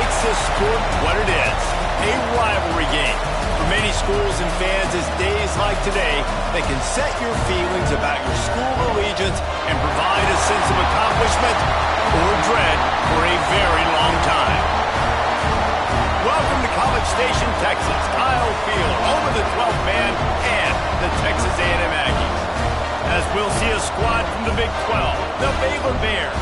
makes this sport what it is, a rivalry game. For many schools and fans, it's days like today that can set your feelings about your school allegiance and provide a sense of accomplishment or dread for a very long time. Welcome to College Station, Texas. Kyle Field, home of the 12th man and the Texas A&M Aggies. As we'll see a squad from the Big 12, the Baylor Bears.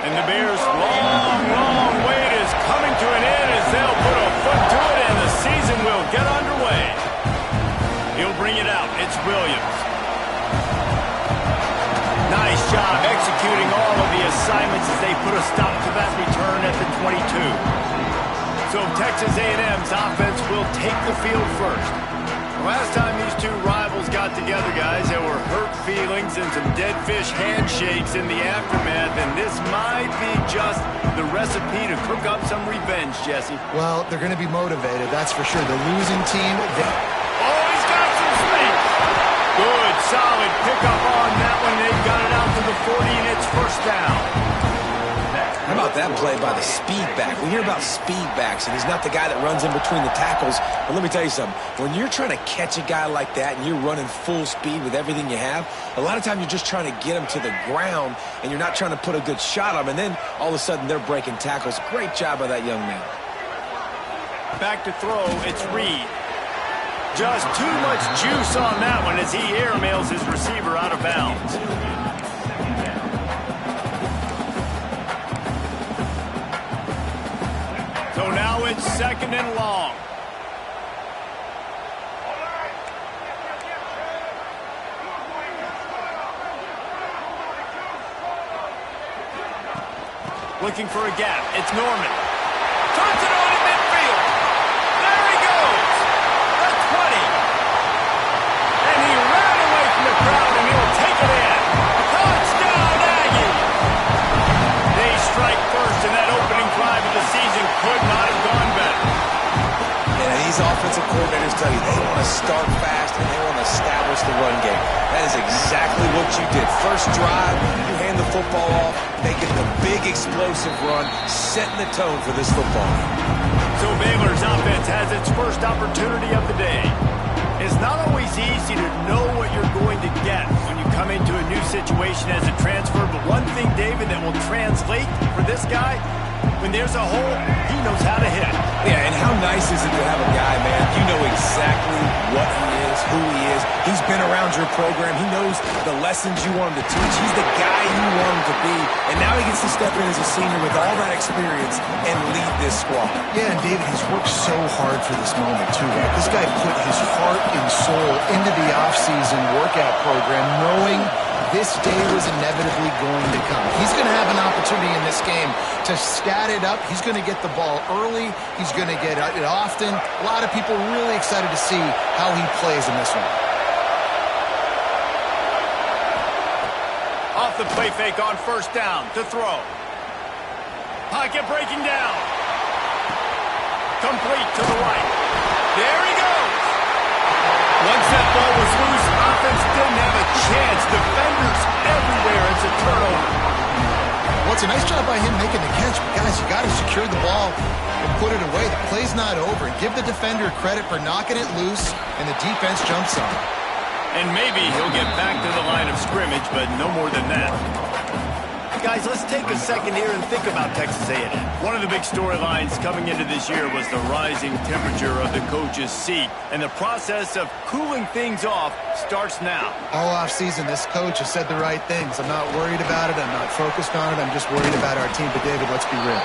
And the Bears' long wait is coming to an end as they'll put a foot to it and the season will get underway. He'll bring it out. It's Williams. Nice job executing all of the assignments as they put a stop to that return at the 22. So Texas A&M's offense will take the field first. Last time these two rivals got together, guys, there were hurt feelings and some dead fish handshakes in the aftermath, and this might be just the recipe to cook up some revenge, Jesse. Well, they're going to be motivated, that's for sure. The losing team... Oh, he's got some space! Good, solid pickup on that one. They've got it out to the 40, and it's first down. How about that play by the speed back? We hear about speed backs, and he's not the guy that runs in between the tackles. But let me tell you something. When you're trying to catch a guy like that and you're running full speed with everything you have, a lot of times you're just trying to get him to the ground, and you're not trying to put a good shot on him, and then all of a sudden they're breaking tackles. Great job by that young man. Back to throw, it's Reed. Just too much juice on that one as he airmails his receiver out of bounds. So now it's second and long. Looking for a gap. It's Norman. Turns it on in midfield. There he goes. The 20. And he ran away from the crowd, and he'll take it in. Touchdown, Aggie. They strike first, and that opening drive of the season could not have gone better. And these offensive coordinators tell you they want to start fast and they want to establish the run game. That is exactly what you did. First drive, you hand the football off, they get the big explosive run, setting the tone for this football game. So Baylor's offense has its first opportunity of the day. It's not always easy to know what you're going to get when you come into a new situation as a transfer, but one thing, David, that will translate for this guy, when there's a hole, he knows how to hit it. Yeah, and how nice is it to have a guy, man, you know exactly what he is, who he is. He's been around your program. He knows the lessons you want him to teach. He's the guy you want him to be. And now he gets to step in as a senior with all that experience and lead this squad. Yeah, and David, he's worked so hard for this moment, too, right? This guy put his heart and soul into the offseason workout program, knowing this day was inevitably going to come. He's going to have an opportunity in this game to stat it up. He's going to get the ball early. He's going to get it often. A lot of people really excited to see how he plays in this one. Off the play fake on first down to throw. Pocket breaking down. Complete to the right. There he goes. Once that ball was loose, offense didn't have a chance. Defenders everywhere. It's a turnover. Well, it's a nice job by him making the catch. But guys, you got to secure the ball and put it away. The play's not over. And give the defender credit for knocking it loose, and the defense jumps on it. And maybe he'll get back to the line of scrimmage, but no more than that. Guys, let's take a second here and think about Texas A&M. One of the big storylines coming into this year was the rising temperature of the coach's seat, and the process of cooling things off starts now. All offseason, this coach has said the right things. I'm not worried about it. I'm not focused on it. I'm just worried about our team. But, David, let's be real.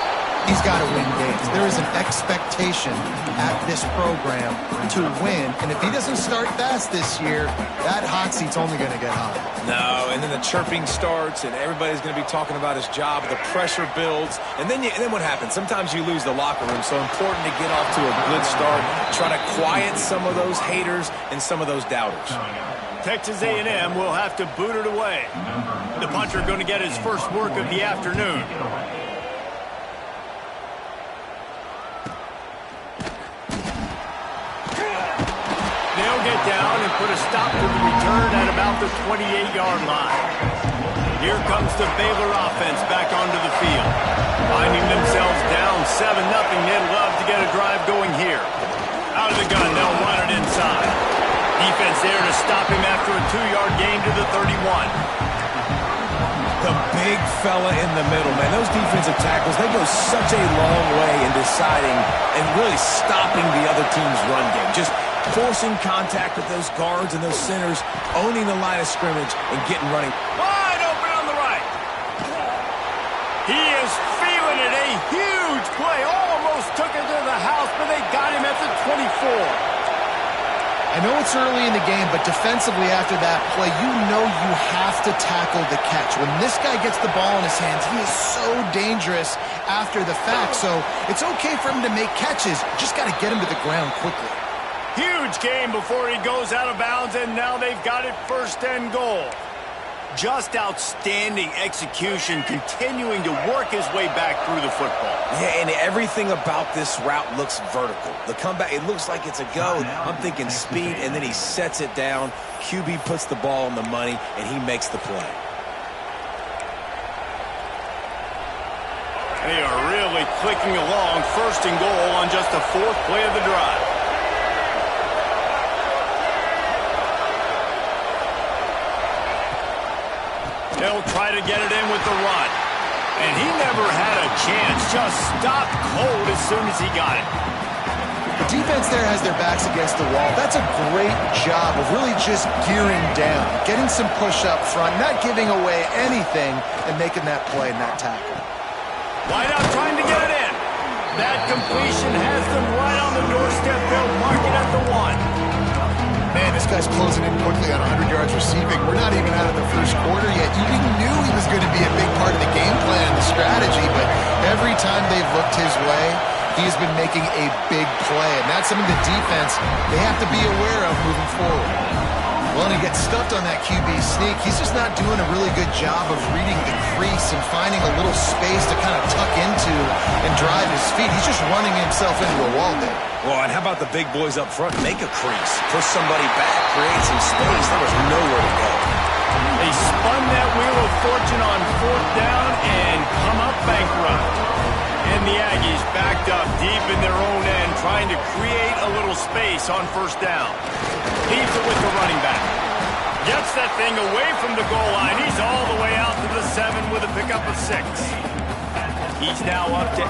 He's got to win games. There is an expectation at this program to win, and if he doesn't start fast this year, that hot seat's only going to get hotter. No, and then the chirping starts, and everybody's going to be talking about his job. The pressure builds, and then what happens? Sometimes you lose the locker room, so important to get off to a good start. Try to quiet some of those haters and some of those doubters. Texas A&M will have to boot it away. The punter going to get his first work of the afternoon. They'll get down and put a stop to the return pattern at about the 28-yard line. Here comes the Baylor offense back onto the field. Finding themselves down 7-0, they'd love to get a drive going here. Out of the gun, they'll run it inside. Defense there to stop him after a 2-yard gain to the 31. The big fella in the middle, man. Those defensive tackles, they go such a long way in deciding and really stopping the other team's run game. Just forcing contact with those guards and those centers, owning the line of scrimmage and getting running. Wide open on the right. He is feeling it. A huge play. Almost took it to the house, but they got him at the 24. I know it's early in the game, but defensively after that play, you know you have to tackle the catch. When this guy gets the ball in his hands, he is so dangerous after the fact. So it's okay for him to make catches. Just got to get him to the ground quickly. Huge game before he goes out of bounds, and now they've got it 1st and goal. Just outstanding execution, continuing to work his way back through the football. Yeah, and everything about this route looks vertical. The comeback, it looks like it's a go. I'm thinking speed, and then he sets it down. QB puts the ball on the money, and he makes the play. They are really clicking along. 1st and goal on just the 4th play of the drive. They'll try to get it in with the run. And he never had a chance. Just stopped cold as soon as he got it. The defense there has their backs against the wall. That's a great job of really just gearing down, getting some push up front, not giving away anything, and making that play and that tackle. Wide out trying to get it in. That completion has them right on the doorstep. They'll mark it at the 1. Man, this guy's closing in quickly on 100 yards receiving. We're not even out of the 1st quarter yet. You knew he was going to be a big part of the game plan and the strategy, but every time they've looked his way, he's been making a big play, and that's something the defense, they have to be aware of moving forward. Well, and he gets stuffed on that QB sneak. He's just not doing a really good job of reading the crease and finding a little space to kind of tuck into and drive his feet. He's just running himself into a wall there. Well, and how about the big boys up front? Make a crease. Push somebody back. Create some space. There was nowhere to go. They spun that wheel of fortune on 4th down and come up bankrupt. And the Aggies backed up deep in their own end, trying to create a little space on 1st down. Leaves it with the running back. Gets that thing away from the goal line. He's all the way out to the 7 with a pickup of 6. He's now up to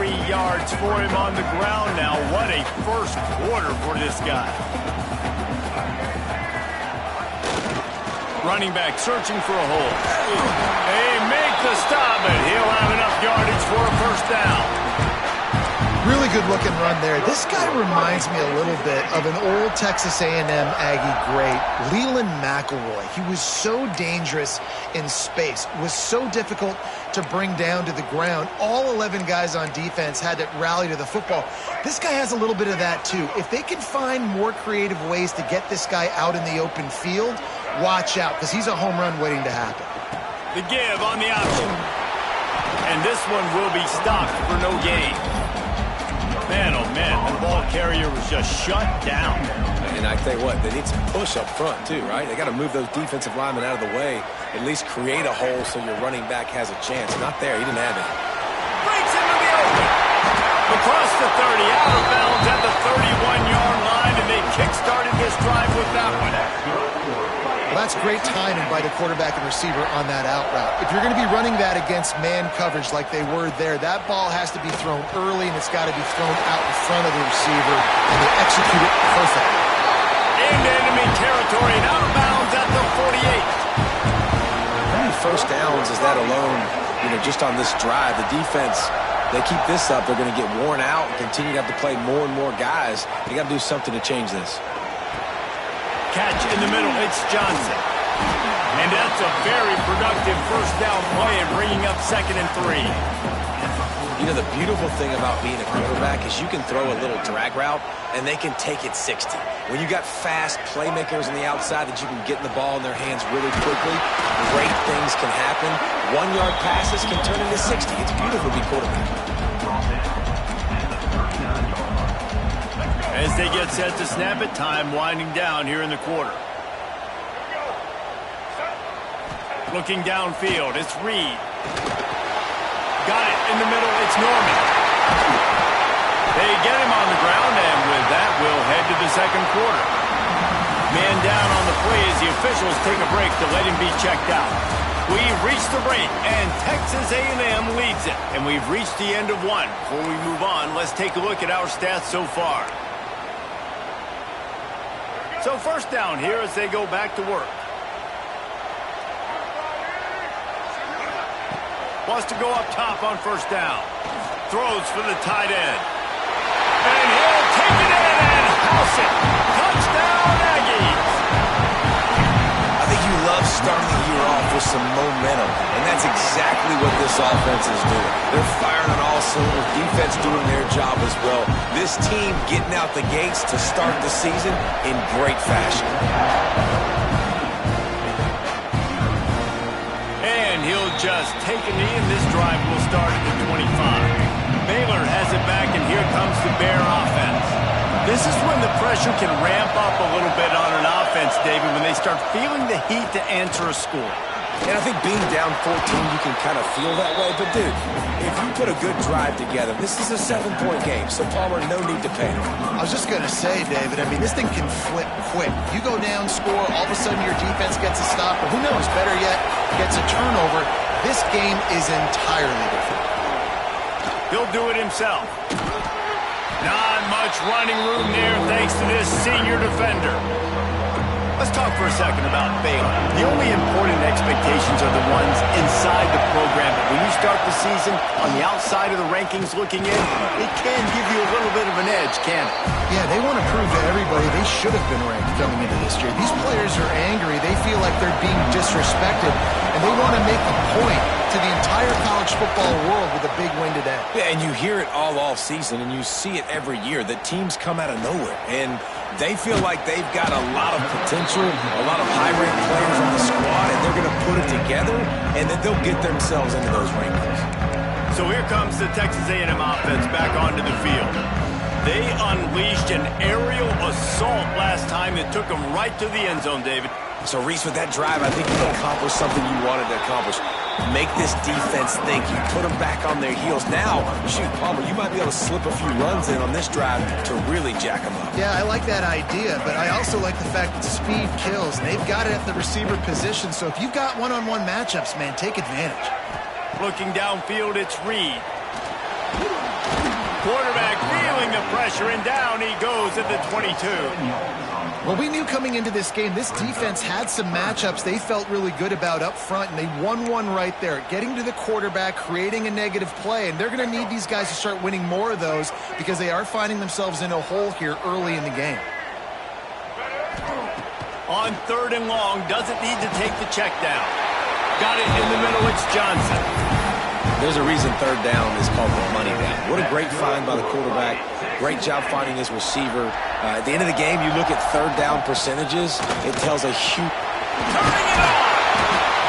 83 yards for him on the ground now. What a 1st quarter for this guy. Running back searching for a hole. They make the stop, but he'll have enough yardage for a 1st down. Really good looking run there. This guy reminds me a little bit of an old Texas A&M Aggie great, Leland McElroy. He was so dangerous in space, was so difficult to bring down to the ground. All 11 guys on defense had to rally to the football. This guy has a little bit of that too. If they can find more creative ways to get this guy out in the open field, watch out, because he's a home run waiting to happen. The give on the option. And this one will be stopped for no gain. Man, oh man, the ball carrier was just shut down. And I tell you what, they need some push up front too, right? They got to move those defensive linemen out of the way, at least create a hole so your running back has a chance. Not there, he didn't have it. Breaks into the open. Across the 30, out of bounds at the 31-yard line, and they kick-started this drive with that one. Well, that's great timing by the quarterback and receiver on that out route. If you're going to be running that against man coverage like they were there, that ball has to be thrown early, and it's got to be thrown out in front of the receiver, and they execute it perfectly. Into enemy territory and out of bounds at the 48. How many 1st downs is that alone, just on this drive? The defense, they keep this up, they're going to get worn out and continue to have to play more and more guys. They got to do something to change this. Catch in the middle, it's Johnson. And that's a very productive 1st down play and bringing up 2nd and 3. The beautiful thing about being a quarterback is you can throw a little drag route and they can take it 60. When you got fast playmakers on the outside that you can get the ball in their hands really quickly, great things can happen. 1-yard passes can turn into 60. It's beautiful to be quarterback. As they get set to snap it, time winding down here in the quarter. Looking downfield, it's Reed. Got it in the middle, it's Norman. They get him on the ground, and with that, we'll head to the second quarter. Man down on the play as the officials take a break to let him be checked out. We've reached the break, and Texas A&M leads it. And we've reached the end of one. Before we move on, let's take a look at our stats so far. So first down here as they go back to work. Wants to go up top on first down. Throws for the tight end. And he'll take it in and house it. Touchdown, Aggies. I think you love starting the year off with some momentum, and that's exactly what this offense is doing. They're firing on all cylinders, defense doing their job as well. This team getting out the gates to start the season in great fashion. And he'll just take a knee, and this drive will start at the 25. Baylor has it back, and here comes the Bear offense. This is when the pressure can ramp up a little bit on an offense, David, when they start feeling the heat to answer a score. And I think being down 14, you can kind of feel that way. But, dude, if you put a good drive together, this is a 7-point game. So, Palmer, no need to panic. I was just going to say, David, I mean, this thing can flip quick. You go down, score, all of a sudden your defense gets a stop. Or who knows, better yet, gets a turnover. This game is entirely different. He'll do it himself. Not much running room there thanks to this senior defender. Let's talk for a second about Baylor. The only important expectations are the ones inside the program. But when you start the season on the outside of the rankings looking in, it can give you a little bit of an edge, can't it? Yeah, they want to prove to everybody they should have been ranked coming into this year. These players are angry. They feel like they're being disrespected, and they want to make a point to the entire college football world with a big win today. Yeah, and you hear it all off season, and you see it every year. The teams come out of nowhere, and they feel like they've got a lot of potential, a lot of high-ranked players on the squad, and they're going to put it together, and then they'll get themselves into those rankings. So here comes the Texas A&M offense back onto the field. They unleashed an aerial assault last time that took them right to the end zone, David. So, Reese, with that drive, I think you accomplished something you wanted to accomplish. Make this defense think. You put them back on their heels. Now, shoot, Palmer, you might be able to slip a few runs in on this drive to really jack them up. Yeah, I like that idea, but I also like the fact that speed kills. And they've got it at the receiver position, so if you've got one-on-one matchups, man, take advantage. Looking downfield, it's Reed. Quarterback feeling the pressure, and down he goes at the 22. Well, we knew coming into this game, this defense had some matchups they felt really good about up front, and they won one right there, getting to the quarterback, creating a negative play, and they're going to need these guys to start winning more of those because they are finding themselves in a hole here early in the game. On third and long, doesn't need to take the check down. Got it in the middle, it's Johnson. There's a reason third down is called the money down. What a great find by the quarterback. Great job finding his receiver. At the end of the game, you look at third down percentages, it tells a huge... Turning it on!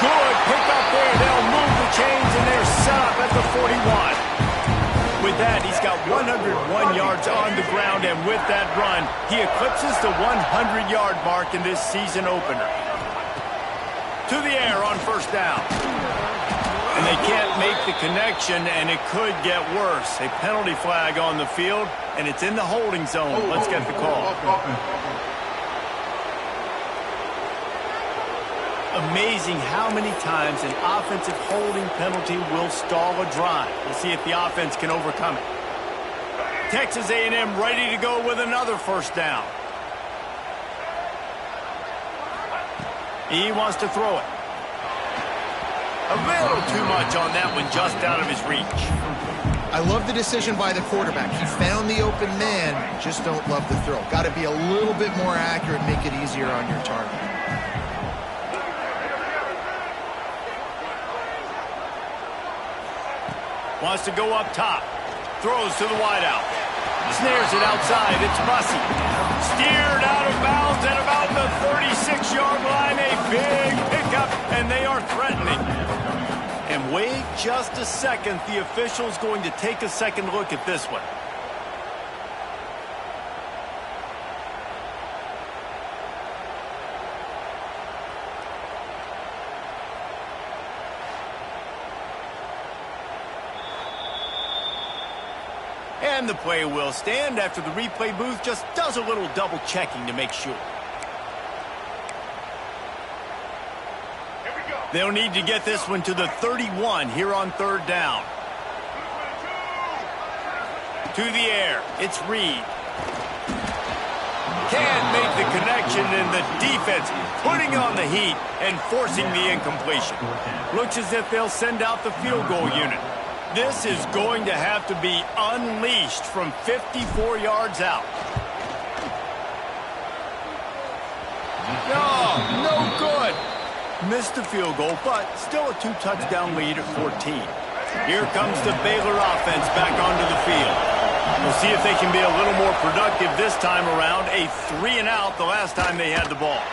Good pick up there. They'll move the chains, and they're set up at the 41. With that, he's got 101 yards on the ground, and with that run, he eclipses the 100-yard mark in this season opener. To the air on first down. And they can't make the connection, and it could get worse. A penalty flag on the field, and it's in the holding zone. Let's get the call. Amazing how many times an offensive holding penalty will stall a drive. We'll see if the offense can overcome it. Texas A&M ready to go with another first down. He wants to throw it. A little too much on that one, just out of his reach. I love the decision by the quarterback. He found the open man, just don't love the throw. Got to be a little bit more accurate, make it easier on your target. Wants to go up top. Throws to the wideout. Snares it outside. It's Bussey. Steered out of bounds at about the 36-yard line. A big pickup, and they are threatening. And wait just a second. The official's going to take a second look at this one. And the play will stand after the replay booth just does a little double checking to make sure. They'll need to get this one to the 31 here on third down. To the air, it's Reed. Can't make the connection, and the defense putting on the heat and forcing the incompletion. Looks as if they'll send out the field goal unit. This is going to have to be unleashed from 54 yards out. No good. Missed the field goal, but still a 2-touchdown lead at 14. Here comes the Baylor offense back onto the field. We'll see if they can be a little more productive this time around. A 3-and-out the last time they had the ball.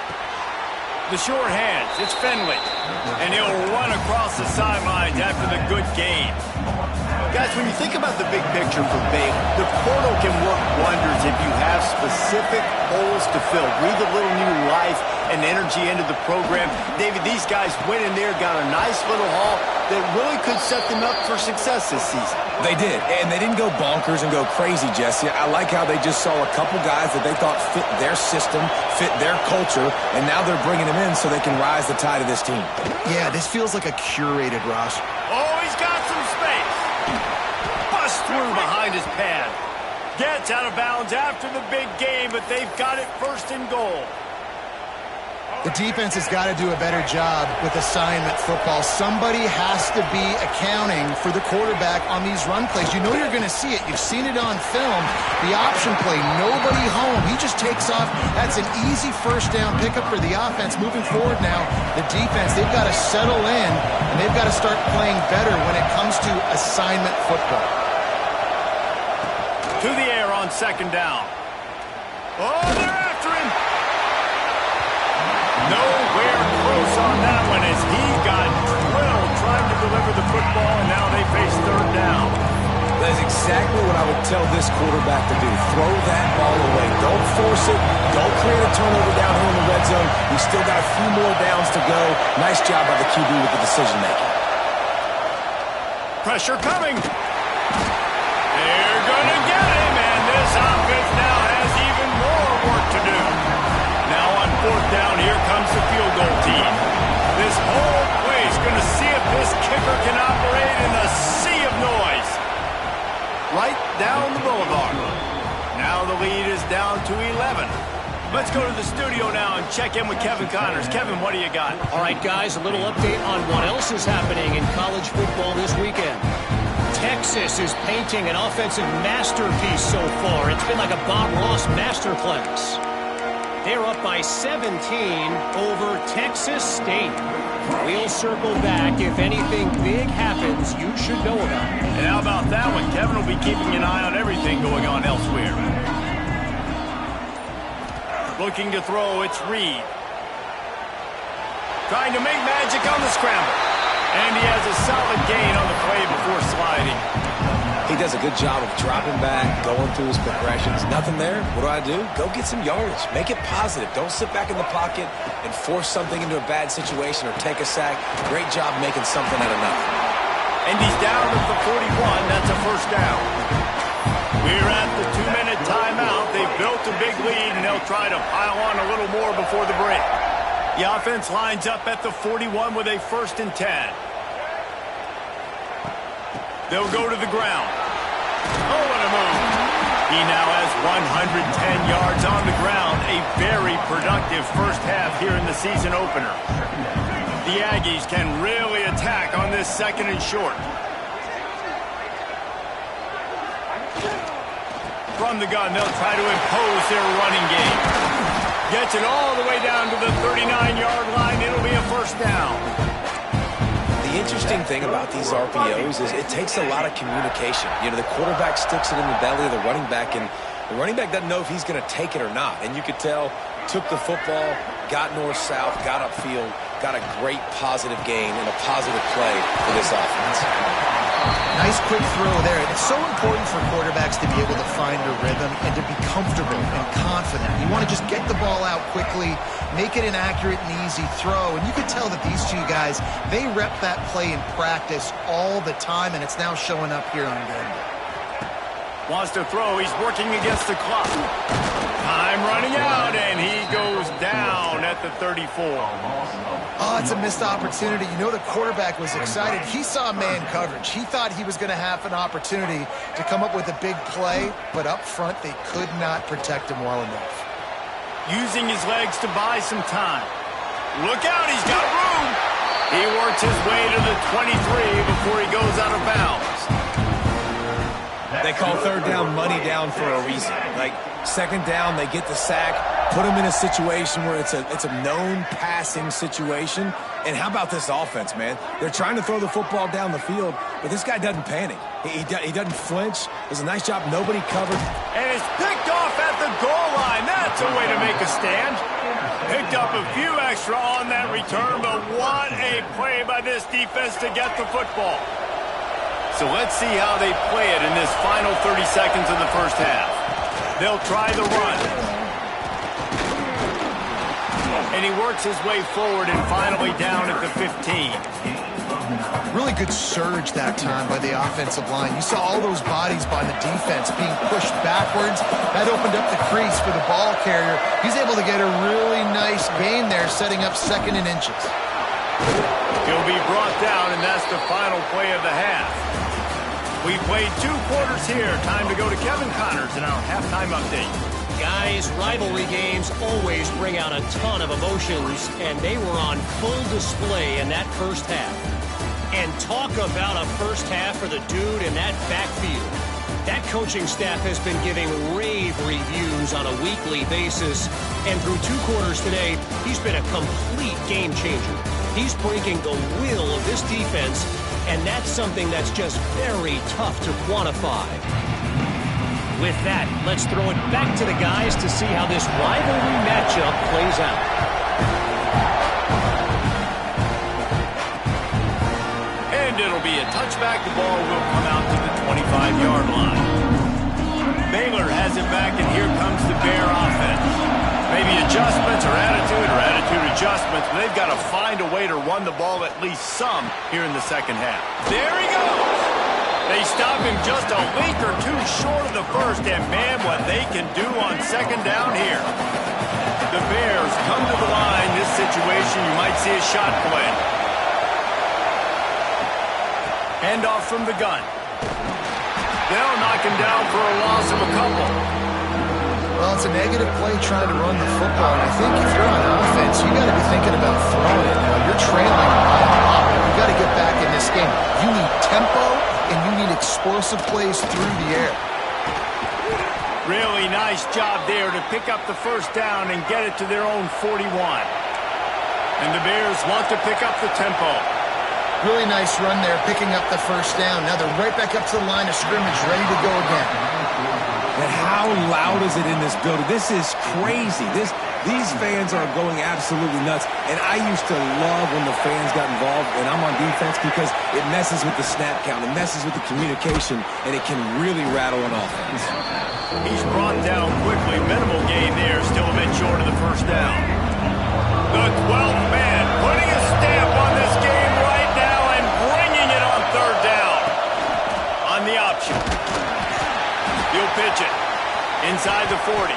The sure hands, it's Finley. And he'll run across the sidelines after the good gain. Guys, when you think about the big picture for Baylor, the portal can work wonders if you have specific holes to fill. Breathe a little new life and energy into the program. David, these guys went in there, got a nice little haul that really could set them up for success this season. They did, and they didn't go bonkers and go crazy, Jesse. I like how they just saw a couple guys that they thought fit their system, fit their culture, and now they're bringing them in so they can rise the tide of this team. Yeah, this feels like a curated rush. Oh, he's got some space. Bust through behind his pad. Gets out of bounds after the big game, but they've got it first and goal. The defense has got to do a better job with assignment football. Somebody has to be accounting for the quarterback on these run plays. You know you're going to see it. You've seen it on film. The option play, nobody home. He just takes off. That's an easy first down pickup for the offense. Moving forward now, the defense, they've got to settle in, and they've got to start playing better when it comes to assignment football. To the air on second down. Oh, they're after him. Nowhere close on that one as he got drilled trying to deliver the football, and now they face third down. That is exactly what I would tell this quarterback to do. Throw that ball away. Don't force it. Don't create a turnover down here in the red zone. We still got a few more downs to go. Nice job by the QB with the decision-making. Pressure coming. They're going to get him, and this offense now has even more work to do. Now on fourth down, here comes the field goal team. This whole play is going to see if this kicker can operate in the sea of noise. Right down the boulevard. Now the lead is down to 11. Let's go to the studio now and check in with Kevin Connors. Kevin, what do you got? All right, guys, a little update on what else is happening in college football this weekend. Texas is painting an offensive masterpiece so far. It's been like a Bob Ross masterclass. They're up by 17 over Texas State. We'll circle back. If anything big happens, you should know about it. And how about that one? Kevin will be keeping an eye on everything going on elsewhere. Looking to throw, it's Reed. Trying to make magic on the scramble. And he has a solid gain on the play before sliding. He does a good job of dropping back, going through his progressions. Nothing there. What do? Go get some yardage. Make it positive. Don't sit back in the pocket and force something into a bad situation or take a sack. Great job making something out of nothing. And he's down at the 41. That's a first down. We're at the 2-minute timeout. They've built a big lead, and they'll try to pile on a little more before the break. The offense lines up at the 41 with a 1st and 10. They'll go to the ground. Oh, what a move. He now has 110 yards on the ground. A very productive first half here in the season opener. The Aggies can really attack on this 2nd and short. From the gun, they'll try to impose their running game. Gets it all the way down to the 39-yard line. It'll be a first down. The interesting thing about these RPOs is it takes a lot of communication. You know, the quarterback sticks it in the belly of the running back, and the running back doesn't know if he's going to take it or not. And you could tell, took the football, got north-south, got upfield, got a great positive gain and a positive play for this offense. Nice quick throw there. It's so important for quarterbacks to be able to find a rhythm and to be comfortable and confident. You want to just get the ball out quickly, make it an accurate and easy throw. And you could tell that these two guys, they rep that play in practice all the time, and it's now showing up here on game day. Wants to throw. He's working against the clock. Time running out, and he goes down at the 34. Oh, it's a missed opportunity. You know the quarterback was excited. He saw man coverage. He thought he was going to have an opportunity to come up with a big play, but up front they could not protect him well enough. Using his legs to buy some time. Look out, he's got room. He works his way to the 23 before he goes out of bounds. They call third down money down for a reason. Like, second down, they get the sack, put them in a situation where it's a known passing situation. And how about this offense, man? They're trying to throw the football down the field, but this guy doesn't panic. He doesn't flinch. Does a nice job. Nobody covered. And it's picked off at the goal line. That's a way to make a stand. Picked up a few extra on that return, but what a play by this defense to get the football. So let's see how they play it in this final 30 seconds of the first half. They'll try the run. And he works his way forward and finally down at the 15. Really good surge that time by the offensive line. You saw all those bodies by the defense being pushed backwards. That opened up the crease for the ball carrier. He's able to get a really nice gain there, setting up 2nd and inches. He'll be brought down, and that's the final play of the half. We played 2 quarters here. Time to go to Kevin Connors in our halftime update. Guys, rivalry games always bring out a ton of emotions, and they were on full display in that first half. And talk about a first half for the dude in that backfield. That coaching staff has been giving rave reviews on a weekly basis, and through 2 quarters today, he's been a complete game changer. He's breaking the will of this defense, and that's something that's just very tough to quantify. With that, let's throw it back to the guys to see how this rivalry matchup plays out. And it'll be a touchback. The ball will come out to the 25-yard line. Baylor has it back, and here comes the Bear offense. Maybe adjustments or attitude adjustments, but they've got to find a way to run the ball at least some here in the second half. There he goes! They stop him just a link or two short of the first, and man, what they can do on second down here. The Bears come to the line. This situation, you might see a shot play. Handoff from the gun. They'll knock him down for a loss of a couple. Well, it's a negative play trying to run the football, and I think if you're on offense, you got to be thinking about throwing it. Now, you're trailing by a lot. You got to get back in this game. You need tempo, and you need explosive plays through the air. Really nice job there to pick up the first down and get it to their own 41. And the Bears want to pick up the tempo. Really nice run there, picking up the first down. Now they're right back up to the line of scrimmage, ready to go again. And how loud is it in this building? This is crazy. These fans are going absolutely nuts. And I used to love when the fans got involved, and I'm on defense, because it messes with the snap count. It messes with the communication, and it can really rattle an offense. He's brought down quickly. Minimal gain there. Still a bit short of the first down. The 12th man putting a stamp on this game right now and bringing it on third down. On the option. He'll pitch it. Inside the 40.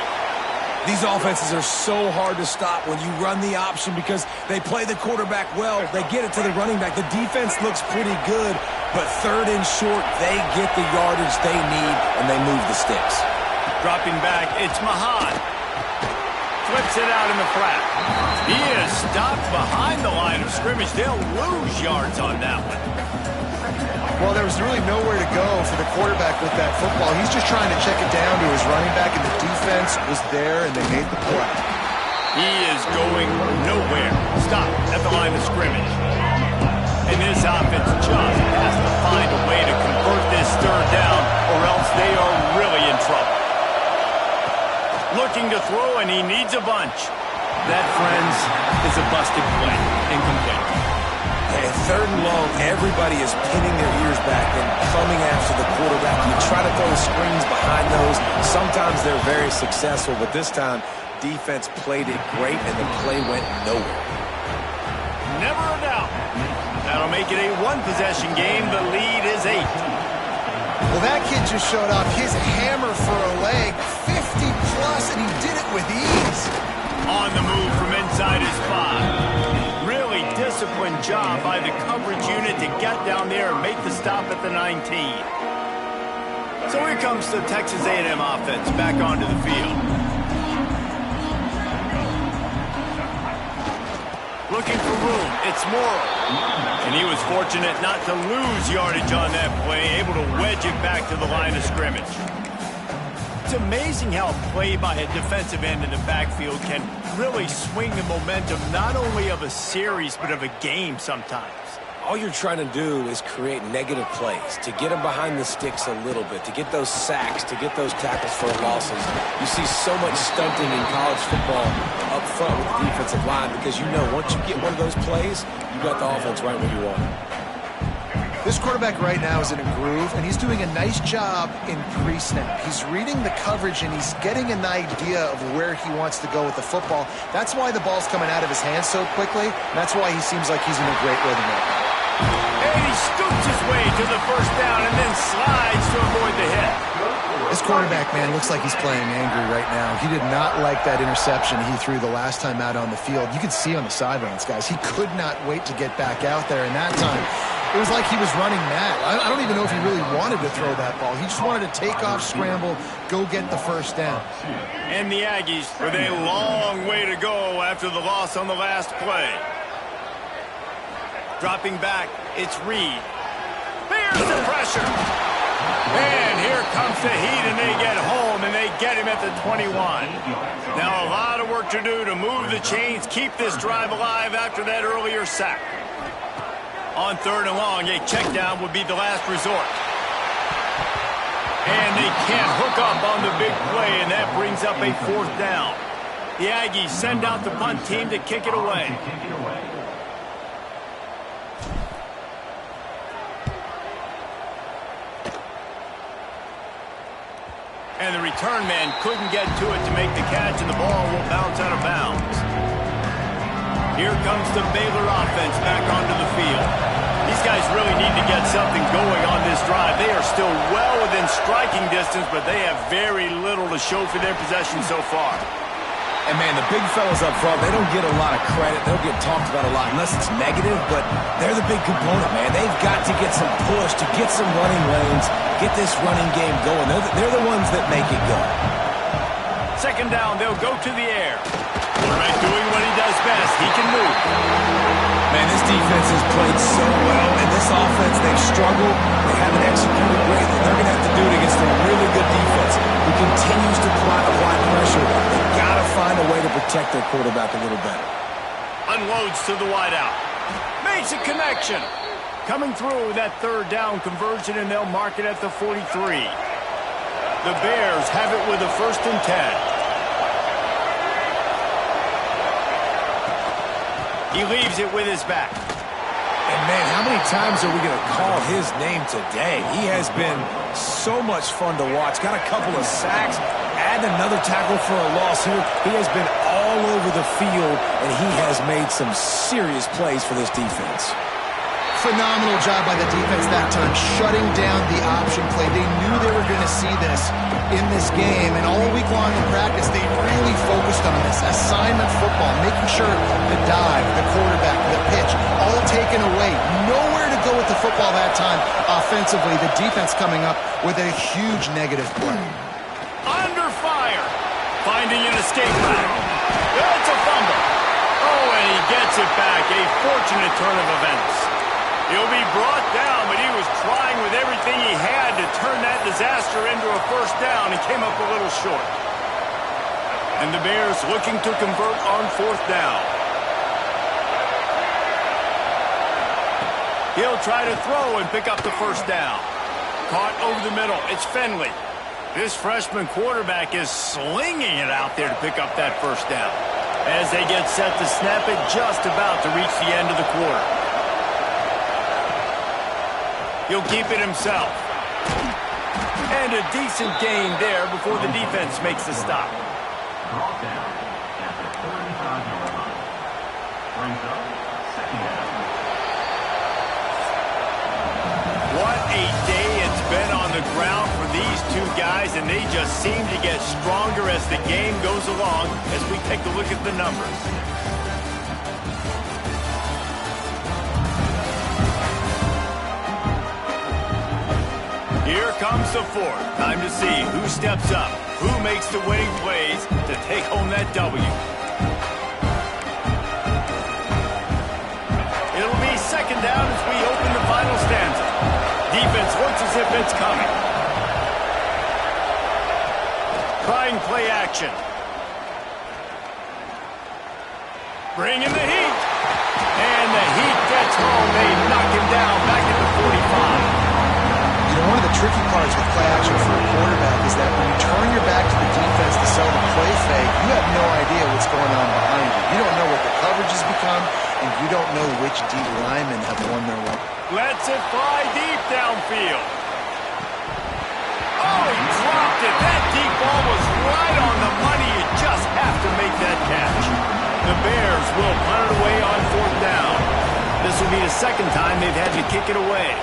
These offenses are so hard to stop when you run the option, because they play the quarterback well. They get it to the running back. The defense looks pretty good, but third and short, they get the yardage they need, and they move the sticks. Dropping back, it's Mahan. Flips it out in the flat. He is stopped behind the line of scrimmage. They'll lose yards on that one. Well, there was really nowhere to go for the quarterback with that football. He's just trying to check it down to his running back, and the defense was there, and they made the play. He is going nowhere. Stop at the line of scrimmage. And this offense just has to find a way to convert this third down, or else they are really in trouble. Looking to throw, and he needs a bunch. That, friends, is a busted play. Incomplete. And third and long, everybody is pinning their ears back and coming after the quarterback. You try to throw screens behind those. Sometimes they're very successful, but this time, defense played it great, and the play went nowhere. Never a doubt. That'll make it a one-possession game. The lead is 8. Well, that kid just showed off his hammer for a leg, 50-plus, and he did it with ease. On the move from inside his 5. Really disciplined job by the coverage unit to get down there and make the stop at the 19. So here comes the Texas A&M offense back onto the field. Looking for room. It's Morrow. And he was fortunate not to lose yardage on that play, able to wedge it back to the line of scrimmage. It's amazing how a play by a defensive end in the backfield can really swing the momentum not only of a series but of a game sometimes. All you're trying to do is create negative plays, to get them behind the sticks a little bit, to get those sacks, to get those tackles for losses. You see so much stunting in college football up front with the defensive line because you know once you get one of those plays, you got the offense right where you want it. This quarterback right now is in a groove, and he's doing a nice job in pre-snap. He's reading the coverage, and he's getting an idea of where he wants to go with the football. That's why the ball's coming out of his hands so quickly, and that's why he seems like he's in a great rhythm right now. And he scoots his way to the first down and then slides to avoid the hit. This quarterback, man, looks like he's playing angry right now. He did not like that interception he threw the last time out on the field. You could see on the sidelines, guys, he could not wait to get back out there, and that time it was like he was running mad. I don't even know if he really wanted to throw that ball. He just wanted to take off, scramble, go get the first down. And the Aggies with a long way to go after the loss on the last play. Dropping back, it's Reed. There's the pressure. And here comes the heat, and they get home, and they get him at the 21. Now a lot of work to do to move the chains, keep this drive alive after that earlier sack. On 3rd and long, a check down would be the last resort. And they can't hook up on the big play, and that brings up a 4th down. The Aggies send out the punt team to kick it away. And the return man couldn't get to it to make the catch, and the ball will bounce out of bounds. Here comes the Baylor offense back onto the field. These guys really need to get something going on this drive. They are still well within striking distance, but they have very little to show for their possession so far. And, man, the big fellas up front, they don't get a lot of credit. They don't get talked about a lot unless it's negative, but they're the big component, man. They've got to get some push, to get some running lanes, get this running game going. They're the ones that make it go. 2nd down, they'll go to the air. Quarterback doing what he does best. He can move. Man, this defense has played so well, and this offense, they've struggled. They haven't executed greatly. They're going to have to do it against a really good defense who continues to apply pressure. They've got to find a way to protect their quarterback a little better. Unloads to the wideout. Makes a connection. Coming through with that 3rd down conversion, and they'll mark it at the 43. The Bears have it with a 1st and 10. He leaves it with his back. And, man, how many times are we going to call his name today? He has been so much fun to watch. Got a couple of sacks, add another tackle for a loss here. He has been all over the field, and he has made some serious plays for this defense. Phenomenal job by the defense that time, shutting down the option play. They knew they were going to see this in this game, and all week long in practice, they really focused on this assignment football, making sure the dive, the quarterback, the pitch, all taken away. Nowhere to go with the football that time offensively. The defense coming up with a huge negative play. Under fire. Finding an escape route. That's a fumble. Oh, and he gets it back. A fortunate turn of events. He'll be brought down, but he was trying with everything he had to turn that disaster into a 1st down and came up a little short. And the Bears looking to convert on 4th down. He'll try to throw and pick up the 1st down. Caught over the middle. It's Finley. This freshman quarterback is slinging it out there to pick up that 1st down. As they get set to snap it, just about to reach the end of the quarter. He'll keep it himself. And a decent gain there before the defense makes the stop. What a day it's been on the ground for these two guys, and they just seem to get stronger as the game goes along as we take a look at the numbers. Here comes the fourth. Time to see who steps up, who makes the winning plays to take home that W. It'll be second down as we open the final stanza. Defense looks as if it's coming. Trying play action. Bringing the heat. And the heat gets home. They knock him down back at the 45. You know, one of the tricky parts with play action for a quarterback is that when you turn your back to the defense to sell the play fake, you have no idea what's going on behind you. You don't know what the coverage has become, and you don't know which D linemen have won their way. Lets it fly deep downfield. Oh, he dropped it. That deep ball was right on the money. You just have to make that catch. The Bears will punt it away on fourth down. This will be the second time they've had to kick it away.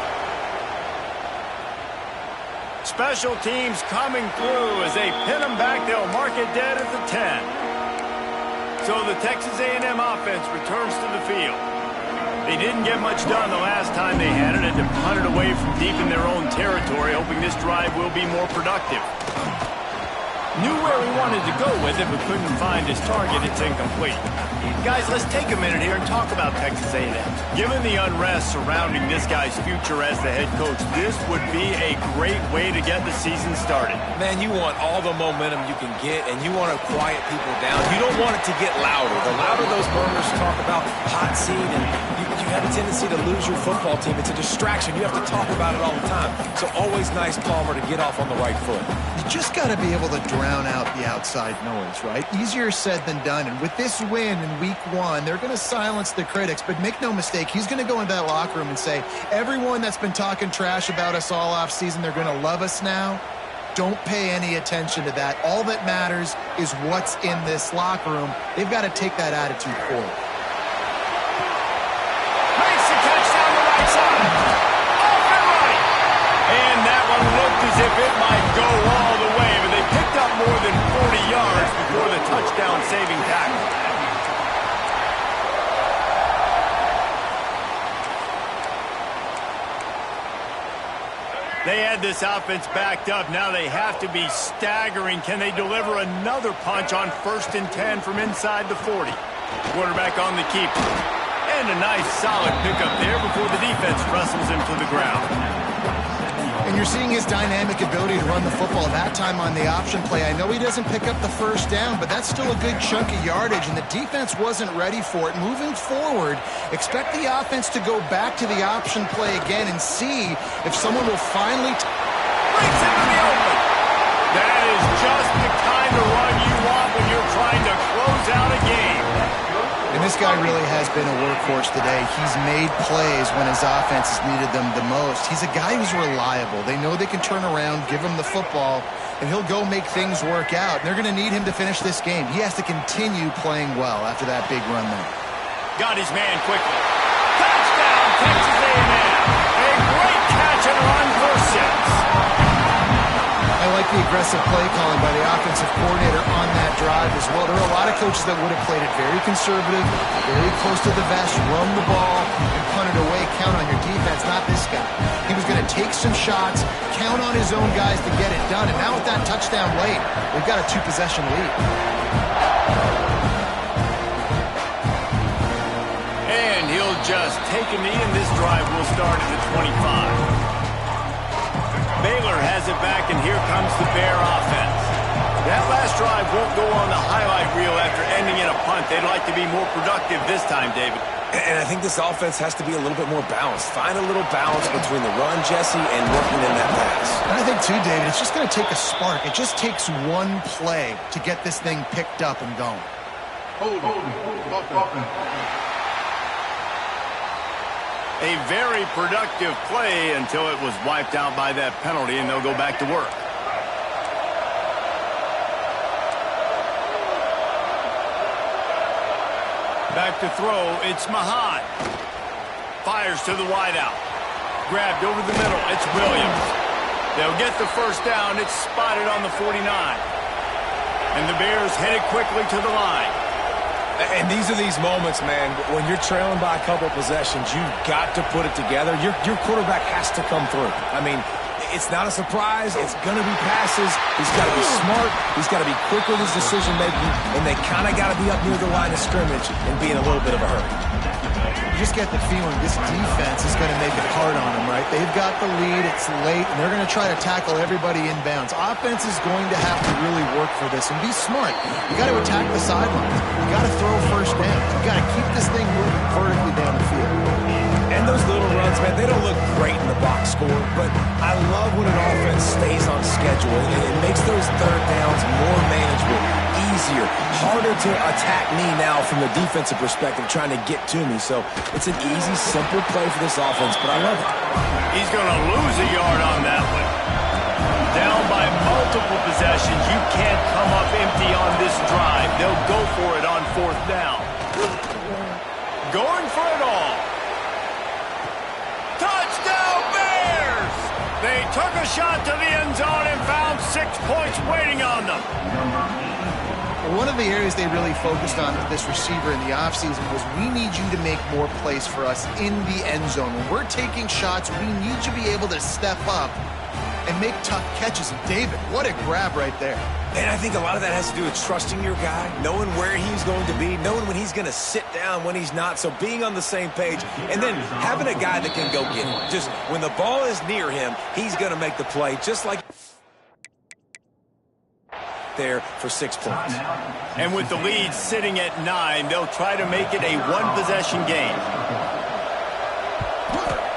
Special teams coming through as they pin them back. They'll mark it dead at the 10. So the Texas A&M offense returns to the field. They didn't get much done the last time they had it, and to punt it away from deep in their own territory, hoping this drive will be more productive. Knew where he wanted to go with it, but couldn't find his target. It's incomplete. Guys, let's take a minute here and talk about Texas A&M. Given the unrest surrounding this guy's future as the head coach, this would be a great way to get the season started. Man, you want all the momentum you can get, and you want to quiet people down. You don't want it to get louder. The louder those burners talk about hot seat, and you have a tendency to lose your football team. It's a distraction. You have to talk about it all the time. So always nice, Palmer, to get off on the right foot. You just got to be able to drown out the outside noise, right? Easier said than done. And with this win in week one, they're going to silence the critics. But make no mistake, he's going to go into that locker room and say, everyone that's been talking trash about us all off season, they're going to love us now. Don't pay any attention to that. All that matters is what's in this locker room. They've got to take that attitude forward. Makes the catch down the right side. Off and right. And that one looked as if it might go all the way, but they picked up more than 40 yards before the touchdown-saving tackle. They had this offense backed up. Now they have to be staggering. Can they deliver another punch on 1st and 10 from inside the 40? Quarterback on the keeper. And a nice solid pickup there before the defense wrestles him to the ground. And you're seeing his dynamic ability to run the football. That time on the option play, I know he doesn't pick up the first down, but that's still a good chunk of yardage, and the defense wasn't ready for it. Moving forward, expect the offense to go back to the option play again and see if someone will finally breaks into the open. That is just the kind of run you want when you're trying to close out a game. And this guy really has been a workhorse today. He's made plays when his offense has needed them the most. He's a guy who's reliable. They know they can turn around, give him the football, and he'll go make things work out. And they're going to need him to finish this game. He has to continue playing well after that big run there. Got his man quickly. Touchdown, Texas A&M. A great catch and run for 6. I like the aggressive play calling by the offensive coordinator on that drive as well. There are a lot of coaches that would have played it very conservative, very close to the vest, run the ball, and punt it away, count on your defense. Not this guy. He was going to take some shots, count on his own guys to get it done, and now with that touchdown late, they've got a 2-possession lead. And he'll just take a knee, and this drive will start at the 25. Baylor has it back, and here comes the Bear offense. That last drive won't go on the highlight reel after ending in a punt. They'd like to be more productive this time, David. And I think this offense has to be a little bit more balanced. Find a little balance between the run, Jesse, and working in that pass. And I think, too, David, it's just going to take a spark. It just takes one play to get this thing picked up and going. A very productive play until it was wiped out by that penalty, and they'll go back to work. Back to throw, it's Mahan. Fires to the wideout. Grabbed over the middle, it's Williams. They'll get the first down. It's spotted on the 49. And the Bears headed quickly to the line. And these are these moments, man, when you're trailing by a couple of possessions, you've got to put it together. Your quarterback has to come through. I mean, it's not a surprise. It's going to be passes. He's got to be smart. He's got to be quick with his decision-making, and they kind of got to be up near the line of scrimmage and be in a little bit of a hurry. You just get the feeling this defense is going to make it hard on them, right? They've got the lead. It's late, and they're going to try to tackle everybody inbounds. Offense is going to have to really work for this and be smart. You got to attack the sidelines. You got to throw first down. You got to keep this thing moving vertically down the field. And those little runs, man, they don't look great in the box score, but I love when an offense stays on schedule. It makes those third downs more manageable, easier, harder to attack me now from the defensive perspective trying to get to me. So it's an easy, simple play for this offense, but I love it. He's going to lose a yard on that one. Down by multiple possessions. You can't come up empty on this drive. They'll go for it on fourth down. Going for it all. Touchdown, Bears! They took a shot to the end zone and found 6 points waiting on them. One of the areas they really focused on with this receiver in the offseason was we need you to make more plays for us in the end zone. When we're taking shots, we need you to be able to step up and make tough catches. And David, what a grab right there. And I think a lot of that has to do with trusting your guy, knowing where he's going to be, knowing when he's going to sit down, when he's not. So being on the same page, and then having a guy that can go get it. Just when the ball is near him, he's going to make the play, just like there for 6 points. And with the lead sitting at 9, they'll try to make it a one-possession game.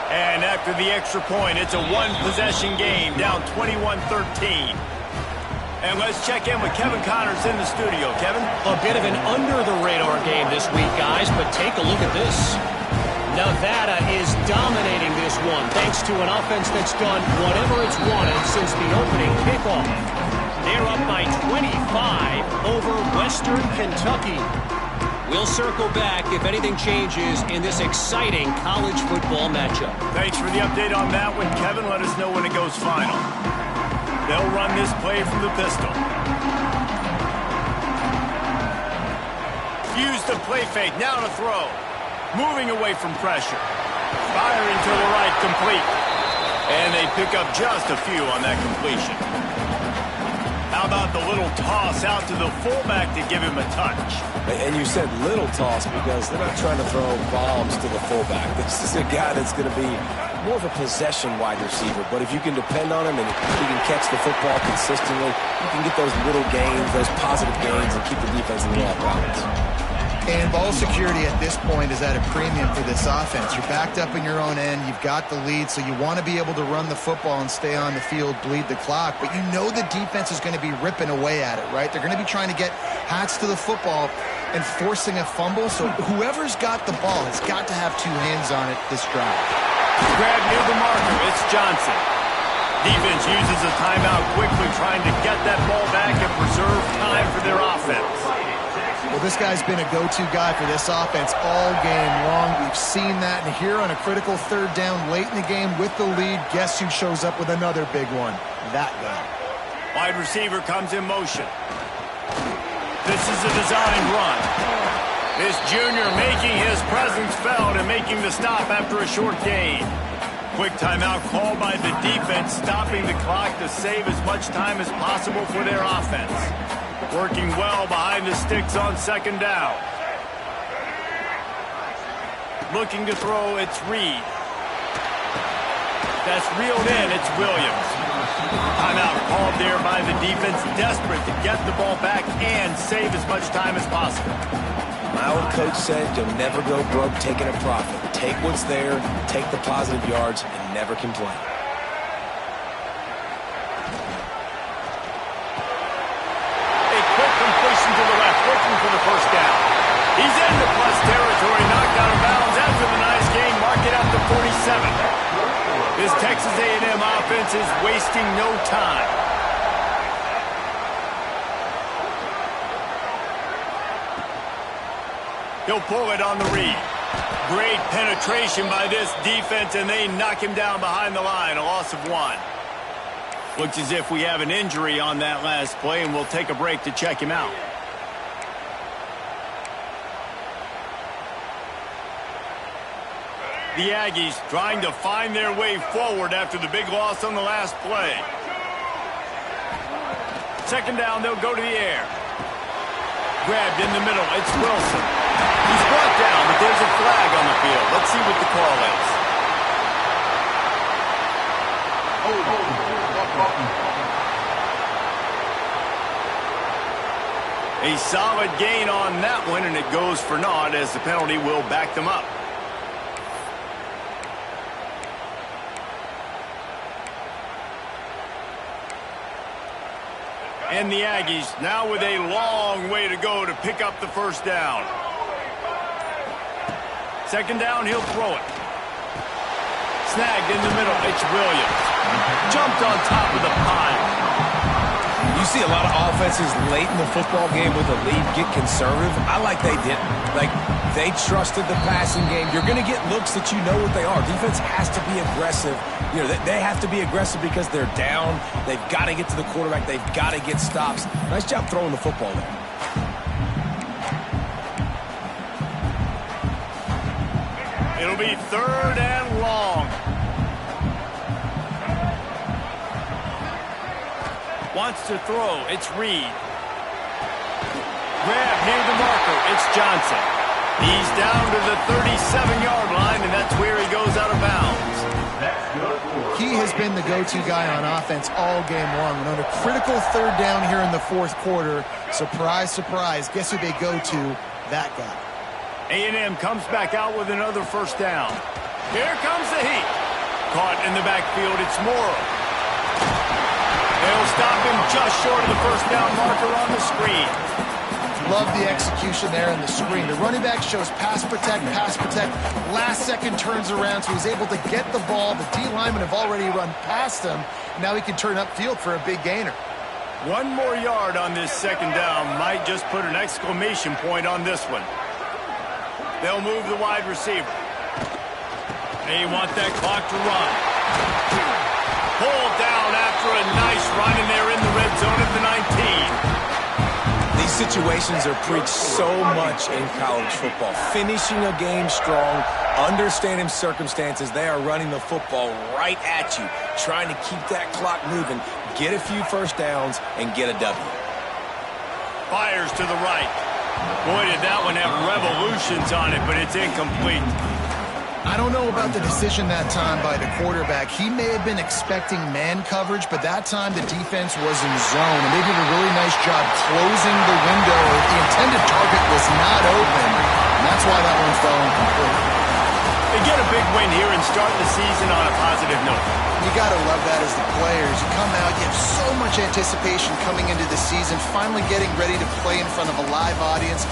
And after the extra point, it's a one-possession game, down 21-13. And let's check in with Kevin Connors in the studio. Kevin? A bit of an under-the-radar game this week, guys, but take a look at this. Nevada is dominating this one thanks to an offense that's done whatever it's wanted since the opening kickoff. They're up by 25 over Western Kentucky. We'll circle back if anything changes in this exciting college football matchup. Thanks for the update on that one, Kevin. Let us know when it goes final. They'll run this play from the pistol. Use the play fake. Now to throw. Moving away from pressure. Firing to the right, complete. And they pick up just a few on that completion. How about the little toss out to the fullback to give him a touch? And you said little toss because they're not trying to throw bombs to the fullback. This is a guy that's going to be more of a possession wide receiver. But if you can depend on him and he can catch the football consistently, you can get those little gains, those positive gains, and keep the defense in the off balance. And ball security at this point is at a premium for this offense. You're backed up in your own end. You've got the lead, so you want to be able to run the football and stay on the field, bleed the clock. But you know the defense is going to be ripping away at it, right? They're going to be trying to get hats to the football and forcing a fumble. So whoever's got the ball has got to have two hands on it this drive. Grab near the marker. It's Johnson. Defense uses a timeout quickly, trying to get that ball back and preserve time for their offense. Well, this guy's been a go-to guy for this offense all game long. We've seen that, and here on a critical third down late in the game with the lead, guess who shows up with another big one? That guy. Wide receiver comes in motion. This is a designed run. This junior making his presence felt and making the stop after a short gain. Quick timeout called by the defense, stopping the clock to save as much time as possible for their offense. Working well behind the sticks on second down. Looking to throw, it's Reed. That's reeled in, it's Williams. Timeout called there by the defense, desperate to get the ball back and save as much time as possible. My old coach said you'll never go broke taking a profit. Take what's there, take the positive yards, and never complain. To the left, looking for the first down. He's into plus territory, knocked out of bounds after the nice game, mark it up to 47. This Texas A&M offense is wasting no time. He'll pull it on the read. Great penetration by this defense, and they knock him down behind the line, a loss of 1. Looks as if we have an injury on that last play, and we'll take a break to check him out. The Aggies trying to find their way forward after the big loss on the last play. Second down, they'll go to the air. Grabbed in the middle, it's Wilson. He's brought down, but there's a flag on the field. Let's see what the call is. A solid gain on that one, and it goes for naught as the penalty will back them up. And the Aggies now with a long way to go to pick up the first down. Second down, he'll throw it. Snagged in the middle, it's Williams. Jumped on top of the pile. You see a lot of offenses late in the football game with a lead get conservative. I like they didn't. Like, they trusted the passing game. You're going to get looks that you know what they are. Defense has to be aggressive. You know, they have to be aggressive because they're down. They've got to get to the quarterback. They've got to get stops. Nice job throwing the football there. It'll be third and long. Wants to throw. It's Reed. Grab near the marker. It's Johnson. He's down to the 37-yard line, and that's where he goes out of bounds. He has been the go-to guy on offense all game long. And on a critical third down here in the fourth quarter, surprise, surprise, guess who they go to? That guy. A&M comes back out with another first down. Here comes the heat. Caught in the backfield, it's Morrow. They'll stop him just short of the first down marker on the screen. Love the execution there in the screen. The running back shows pass protect, last second turns around, so he's able to get the ball. The D linemen have already run past him. Now he can turn upfield for a big gainer. One more yard on this second down might just put an exclamation point on this one. They'll move the wide receiver. They want that clock to run. Pulled down after a nice run, and they're in the red zone at the 19. These situations are preached so much in college football. Finishing a game strong, understanding circumstances. They are running the football right at you, trying to keep that clock moving, get a few first downs, and get a W. Fires to the right. Boy, did that one have revolutions on it, but it's incomplete. I don't know about the decision that time by the quarterback. He may have been expecting man coverage, but that time the defense was in zone, and they did a really nice job closing the window. The intended target was not open, and that's why that one fell incomplete. They get a big win here and start the season on a positive note. You got to love that as the players. You come out, you have so much anticipation coming into the season, finally getting ready to play in front of a live audience.